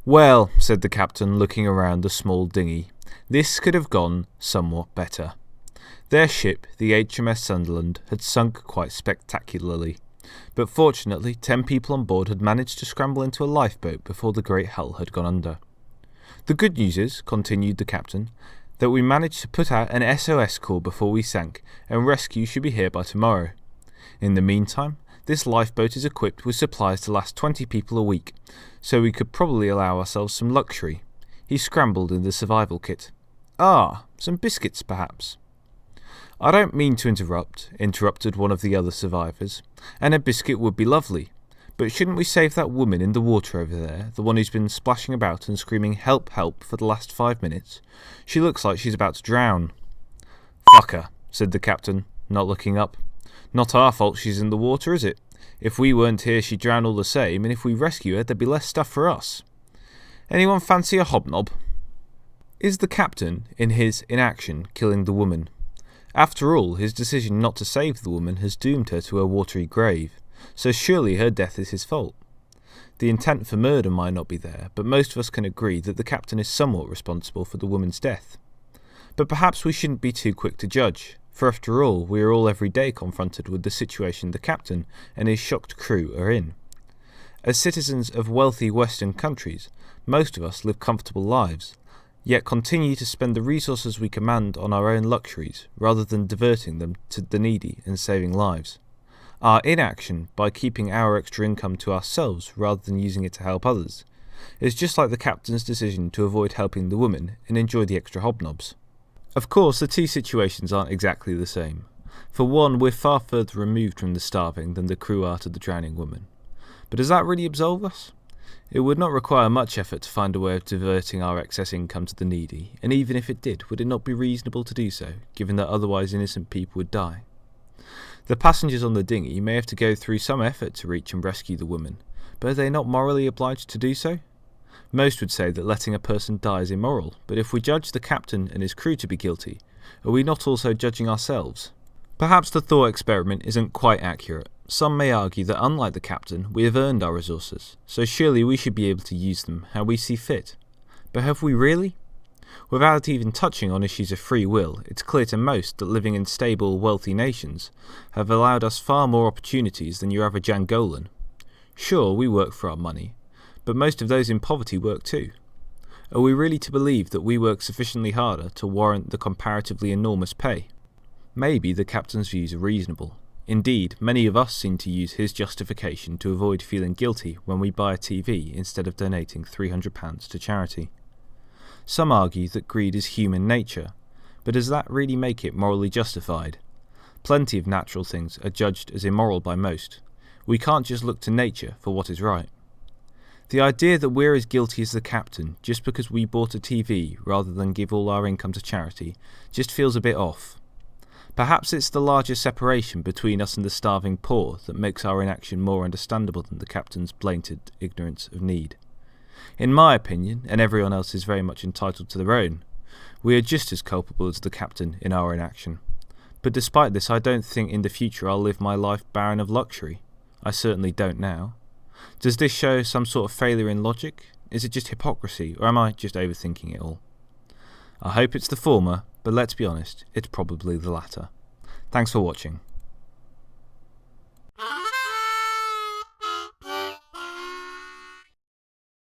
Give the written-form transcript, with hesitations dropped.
"Well," said the captain, looking around the small dinghy, "this could have gone somewhat better." Their ship, the HMS Sunderland, had sunk quite spectacularly, but fortunately 10 people on board had managed to scramble into a lifeboat before the great hull had gone under. "The good news is," continued the captain, "that we managed to put out an SOS call before we sank, and rescue should be here by tomorrow. In the meantime, this lifeboat is equipped with supplies to last 20 people a week, so we could probably allow ourselves some luxury." He scrambled in the survival kit. "Ah, some biscuits perhaps?" "I don't mean to interrupted one of the other survivors, "and a biscuit would be lovely. But shouldn't we save that woman in the water over there, the one who's been splashing about and screaming 'help, help' for the last 5 minutes? She looks like she's about to drown." "Fuck her," said the captain, not looking up. "Not our fault she's in the water, is it? If we weren't here she'd drown all the same, and if we rescue her there'd be less stuff for us. Anyone fancy a hobnob?" Is the captain, in his inaction, killing the woman? After all, his decision not to save the woman has doomed her to a watery grave, so surely her death is his fault. The intent for murder might not be there, but most of us can agree that the captain is somewhat responsible for the woman's death. But perhaps we shouldn't be too quick to judge, for after all, we are all every day confronted with the situation the captain and his shocked crew are in. As citizens of wealthy Western countries, most of us live comfortable lives, yet continue to spend the resources we command on our own luxuries, rather than diverting them to the needy and saving lives. Our inaction, by keeping our extra income to ourselves rather than using it to help others, is just like the captain's decision to avoid helping the woman and enjoy the extra hobnobs. Of course, the two situations aren't exactly the same. For one, we're far further removed from the starving than the crew are to the drowning woman. But does that really absolve us? It would not require much effort to find a way of diverting our excess income to the needy, and even if it did, would it not be reasonable to do so, given that otherwise innocent people would die? The passengers on the dinghy may have to go through some effort to reach and rescue the woman, but are they not morally obliged to do so? Most would say that letting a person die is immoral, but if we judge the captain and his crew to be guilty, are we not also judging ourselves? Perhaps the thought experiment isn't quite accurate. Some may argue that unlike the captain, we have earned our resources, so surely we should be able to use them how we see fit. But have we really? Without even touching on issues of free will, it's clear to most that living in stable, wealthy nations have allowed us far more opportunities than your average Angolan. Sure, we work for our money, but most of those in poverty work too. Are we really to believe that we work sufficiently harder to warrant the comparatively enormous pay? Maybe the captain's views are reasonable. Indeed, many of us seem to use his justification to avoid feeling guilty when we buy a TV instead of donating £300 to charity. Some argue that greed is human nature, but does that really make it morally justified? Plenty of natural things are judged as immoral by most. We can't just look to nature for what is right. The idea that we're as guilty as the captain just because we bought a TV rather than give all our income to charity just feels a bit off. Perhaps it's the larger separation between us and the starving poor that makes our inaction more understandable than the captain's blatant ignorance of need. In my opinion, and everyone else is very much entitled to their own, we are just as culpable as the captain in our inaction. But despite this, I don't think in the future I'll live my life barren of luxury. I certainly don't now. Does this show some sort of failure in logic? Is it just hypocrisy, or am I just overthinking it all? I hope it's the former, but let's be honest, it's probably the latter. Thanks for watching.